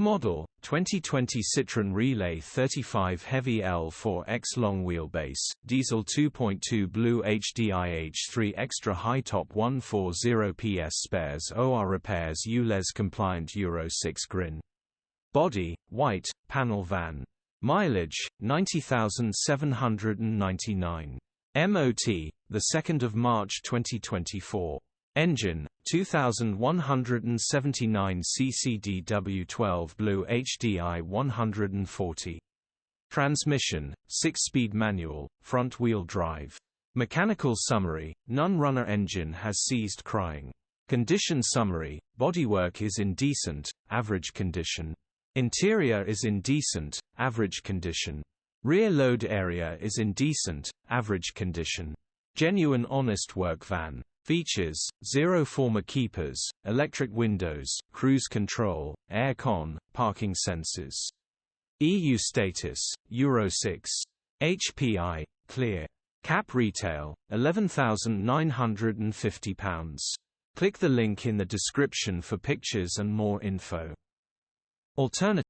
Model 2020 Citroën Relay 35 Heavy L4X Long Wheelbase, Diesel 2.2 BlueHDi H3 Extra High Top 140 PS Spares OR Repairs ULEZ Compliant Euro 6 Grin. Body, white, panel van. Mileage, 90,799. MOT, 2 March 2024. Engine, 2179 cc DW12 BlueHDi 140. Transmission, 6-speed manual, front-wheel drive. Mechanical summary, none-runner engine has ceased crying. Condition summary, bodywork is in decent, average condition. Interior is in decent, average condition. Rear load area is in decent, average condition. Genuine honest work van. Features: 0 former keepers, electric windows, cruise control, air con, parking sensors. EU status, Euro 6. HPI, clear. Cap retail, £11,950. Click the link in the description for pictures and more info. Alternative